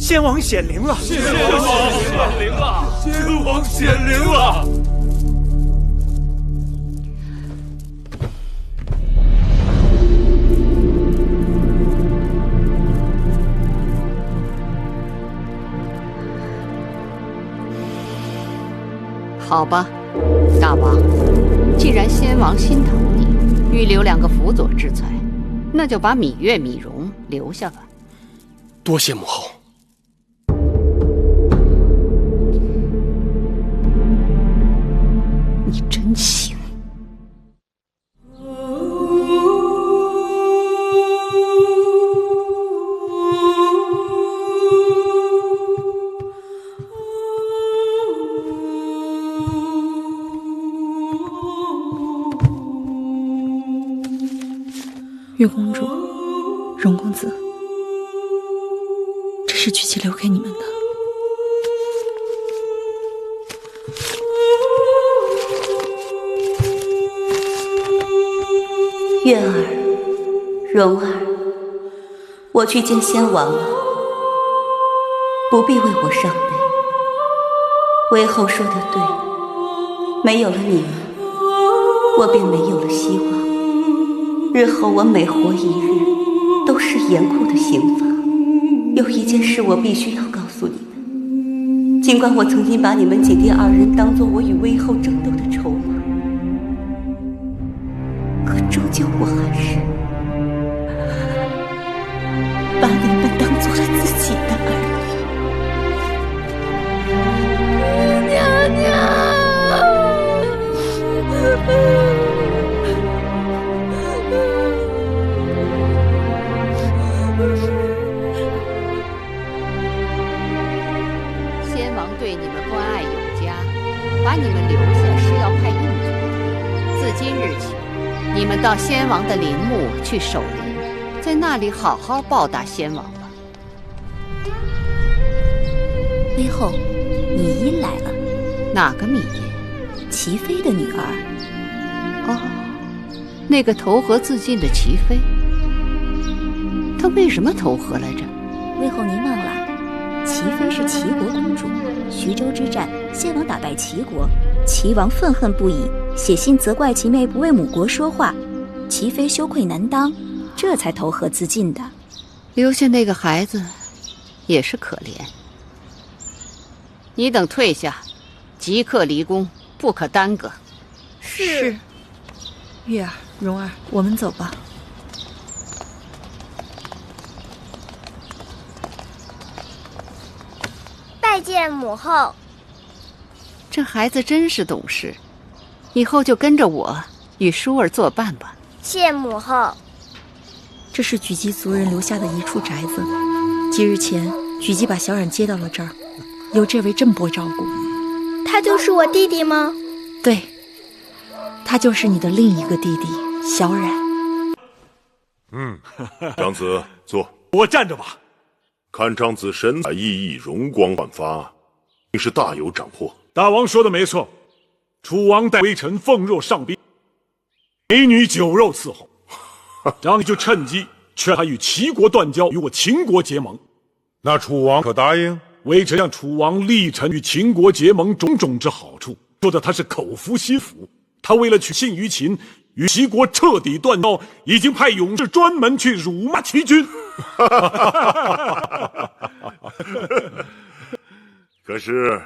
先王显灵了！先王显灵了！先王显灵了！好吧，大王，既然先王心疼你，预留2个辅佐之才，那就把芈月、芈容留下吧。多谢母后。你真行。月公主，荣公子，这是曲奇留给你们的。月儿，蓉儿，我去见先王了，不必为我伤悲。微后说的对，没有了你们，我便没有了希望。日后我每活一日，都是严酷的刑罚。有一件事我必须要告诉你们，尽管我曾经把你们姐弟2人当作我与微后争斗的筹码，可终究我还是把你们当做了自己的儿女。娘娘。先王对你们关爱有加，把你们留下是要派用处的。自今日起，你们到先王的陵墓去守灵，在那里好好报答先王吧。微后，芈音来了。哪个芈音？齐妃的女儿。哦，那个投河自尽的齐妃。她为什么投河来着？微后您忘了，齐妃是齐国公主。徐州之战，先王打败齐国，齐王愤恨不已，写信责怪齐妹不为母国说话，齐妃羞愧难当，这才投河自尽的。留下那个孩子，也是可怜。你等退下，即刻离宫，不可耽搁。是。月儿、蓉儿，我们走吧。拜见母后。这孩子真是懂事，以后就跟着我与舒儿作伴吧。谢母后。这是举姬族人留下的一处宅子，几日前举姬把小冉接到了这儿，由这位郑伯照顾。他就是我弟弟吗？对，他就是你的另一个弟弟小冉。长子坐。我站着吧。看长子神采奕奕，容光焕发，定是大有斩获。大王说的没错，楚王待微臣奉若上宾，美女酒肉伺候，张仪就趁机劝他与齐国断交，与我秦国结盟。那楚王可答应？微臣向楚王力陈与秦国结盟种种之好处，说的他是口服心服。他为了取信于秦，与齐国彻底断交，已经派勇士专门去辱骂齐军。可是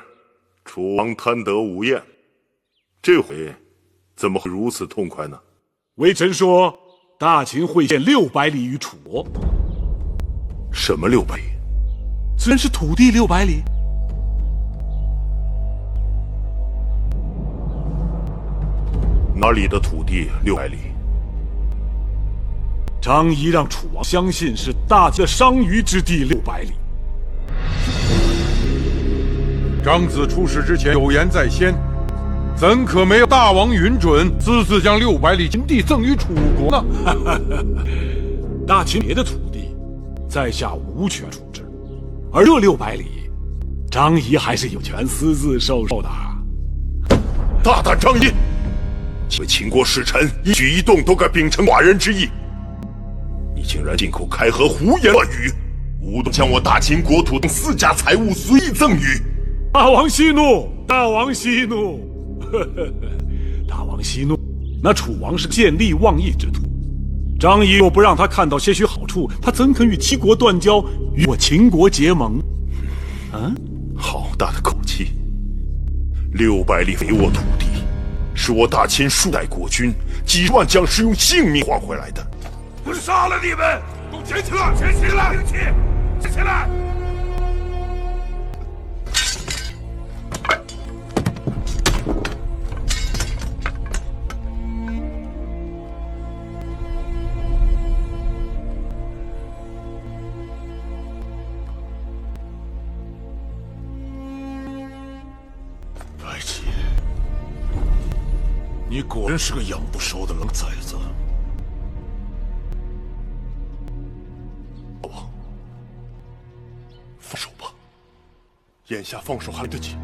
楚王贪得无厌，这回怎么会如此痛快呢？微臣说，大秦会献600里于楚国。什么600里？自然是土地600里。哪里的土地600里？张仪让楚王相信是大秦的商於之地600里。长子出使之前有言在先，怎可没有大王允准，私自将600里秦地赠予楚国呢？大秦别的土地，在下无权处置，而这600里，张仪还是有权私自授受的。大胆张仪！为秦国使臣，一举一动都该秉承寡人之意，你竟然进口开河，胡言乱语，无动将我大秦国土等4家财物随意赠予。大王息怒，大王息怒，大王息怒。那楚王是见利忘义之徒，张仪若不让他看到些许好处，他怎肯与齐国断交，与我秦国结盟？啊，好大的口气！600里肥沃土地，是我大秦数代国君、几十万将士用性命换回来的。我杀了你们！都捡起来！捡起来！捡起来！白起，你果然是个养不熟的冷崽子。大王，放手吧，眼下放手还来得及。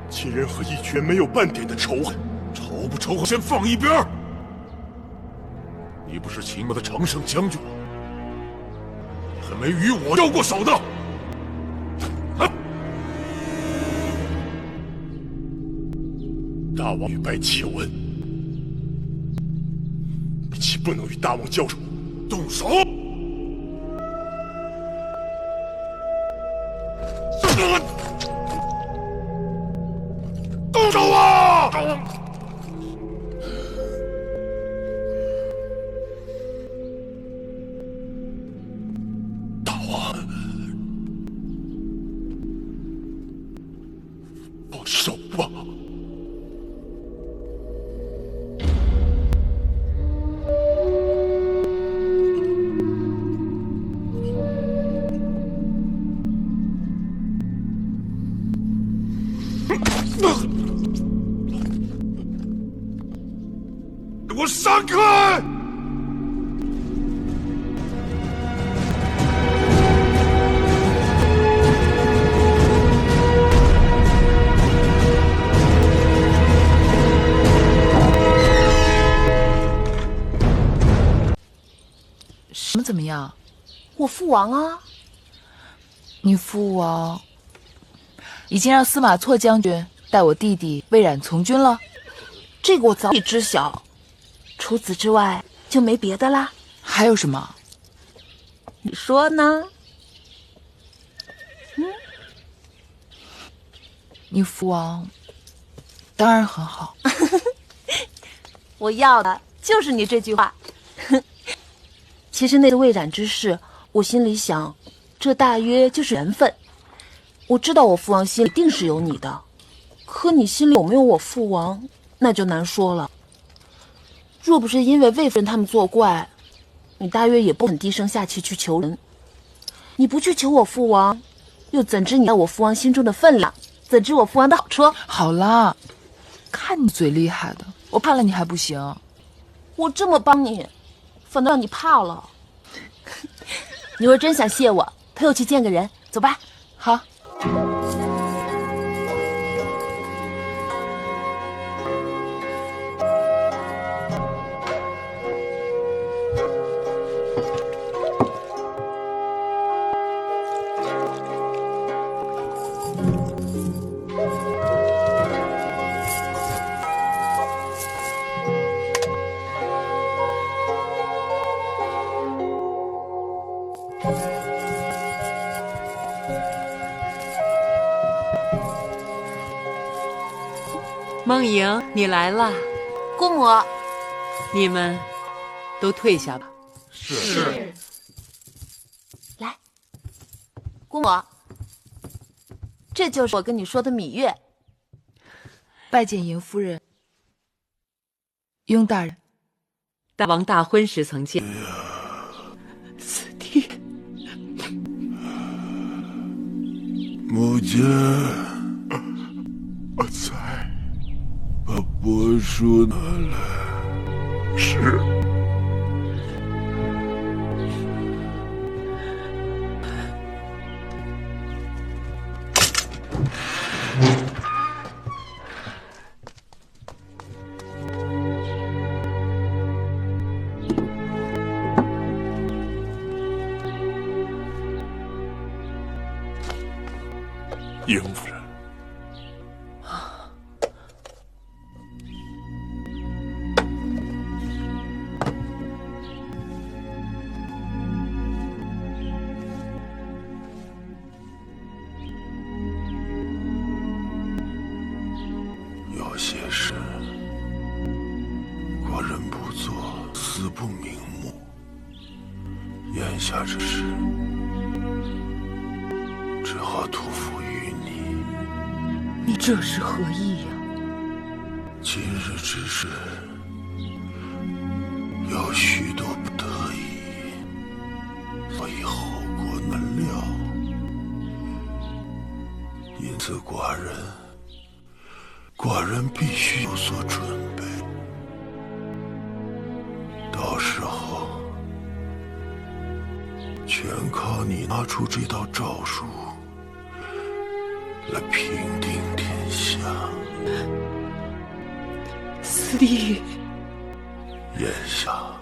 秦人和义军没有半点的仇恨，仇不仇恨先放一边儿。你不是秦国的常胜将军吗？还没与我交过手的。大王与白起有恩，白起不能与大王交手。动手！动手啊！大王，放手吧。给我闪开！什么怎么样？我父王啊！你父王已经让司马错将军带我弟弟魏冉从军了。这个我早已知晓，除此之外就没别的啦。还有什么？你说呢？你父王当然很好。我要的就是你这句话。其实那个魏冉之事，我心里想，这大约就是缘分。我知道我父王心里定是有你的，可你心里有没有我父王，那就难说了。若不是因为魏夫人他们作怪，你大约也不肯低声下气去求人。你不去求我父王，又怎知你在我父王心中的分量？怎知我父王的好处？好啦，看你嘴厉害的，我怕了你还不行。我这么帮你，反倒让你怕了。你若真想谢我，陪我去见个人，走吧。好。梦莹，你来了。姑母，你们都退下吧。是。来，姑母，这就是我跟你说的芈月。拜见尹夫人。雍大人，大王大婚时曾见。此地，母亲，阿才。把帛书拿来。是。殷夫人。有些事国人不做，死不瞑目。眼下之事，只好托付于你。你这是何意呀？今日之事，有许多不得已，所以后果难料。因此，寡人必须有所准备。到时候，全靠你拿出这道诏书来平定天下。四弟，眼下，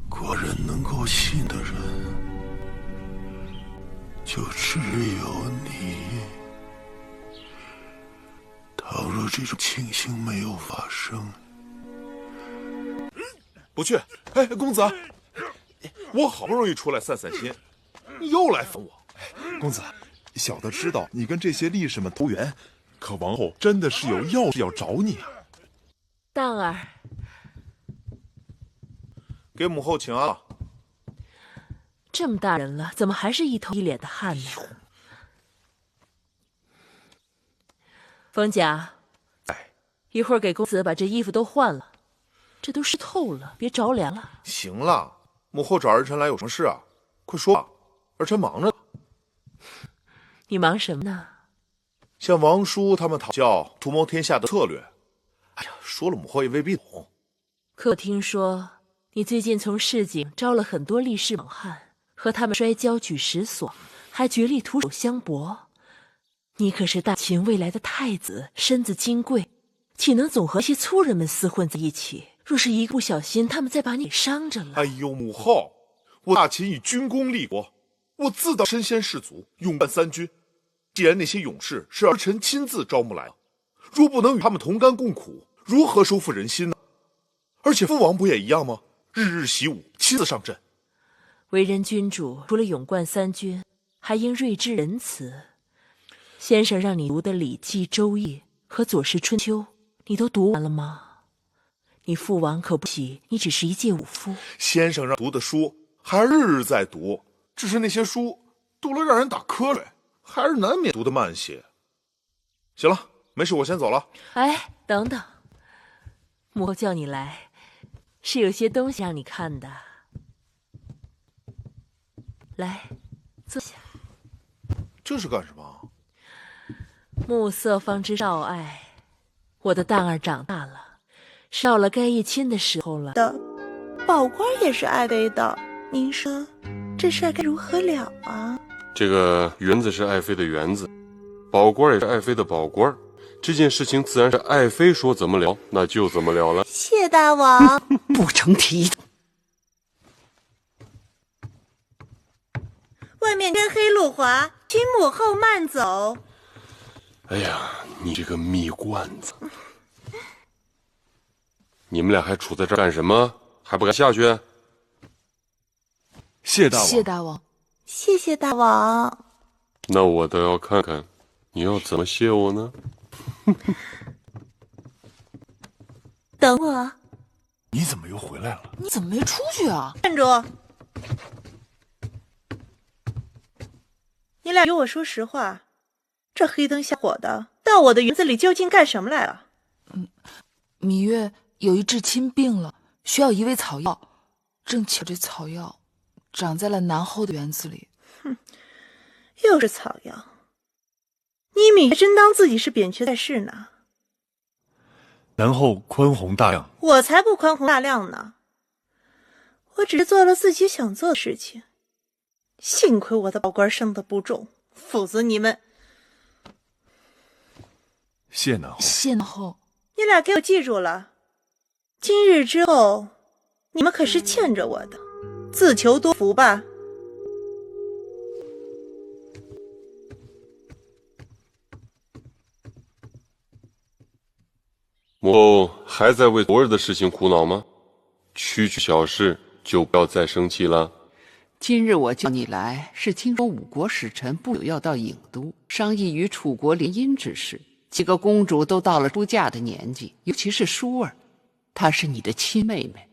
国人能够信的人，就只有你。倘若这种情形没有发生，不去。哎，公子，我好不容易出来散散心，你又来烦我。公子，小的知道你跟这些力士们投缘，可王后真的是有要事要找你啊。蛋儿，给母后请安了。这么大人了，怎么还是一头一脸的汗呢？冯甲，一会儿给公子把这衣服都换了，这都湿透了，别着凉了。行了，母后找儿臣来有什么事啊？快说吧，儿臣忙着呢。你忙什么呢？向王叔他们讨教图谋天下的策略。哎呀，说了母后也未必懂。可我听说你最近从市井招了很多力士猛汉，和他们摔跤举石爽，还绝力徒手相搏。你可是大秦未来的太子，身子金贵，岂能总和些粗人们厮混在一起？若是一个不小心，他们再把你伤着了。哎呦，母后，我大秦以军功立国，我自当身先士卒，勇冠三军。既然那些勇士是儿臣亲自招募来的，若不能与他们同甘共苦，如何收复人心呢？而且父王不也一样吗？日日习武，亲自上阵。为人君主，除了勇冠三军，还应睿智仁慈。先生让你读的《礼记》《周易》和《左氏春秋》，你都读完了吗？你父王可不喜你只是一介武夫。先生让读的书还日日在读，只是那些书读了让人打瞌睡，还是难免读得慢些。行了，没事，我先走了。哎，等等，母后叫你来，是有些东西让你看的。来，坐下。这是干什么？暮色方知少爱，我的蛋儿长大了，是到了该一亲的时候了。宝官也是爱妃的，您说这事该如何了啊？这个园子是爱妃的园子，宝官也是爱妃的宝官，这件事情自然是爱妃说怎么了，那就怎么了了。谢大王，不成体统。外面天黑路滑，请母后慢走。哎呀，你这个蜜罐子！你们俩还杵在这儿干什么？还不赶下去？谢大王，谢大王，谢谢大王。那我倒要看看，你要怎么谢我呢？等我。你怎么又回来了？你怎么没出去啊？站住！你俩与我说实话，这黑灯瞎火的，到我的园子里究竟干什么来了？芈月有一至亲病了，需要一味草药，正巧这草药长在了南后的园子里。哼，又是草药！你芈月真当自己是扁鹊在世呢？南后宽宏大量，我才不宽宏大量呢！我只是做了自己想做的事情。幸亏我的宝官生得不重，否则你们……谢南后，谢南后，你俩给我记住了，今日之后，你们可是欠着我的，自求多福吧。母后还在为昨日的事情苦恼吗？区区小事就不要再生气了。今日我叫你来，是听说五国使臣不久要到郢都，商议与楚国联姻之事。几个公主都到了出嫁的年纪，尤其是舒儿，她是你的亲妹妹，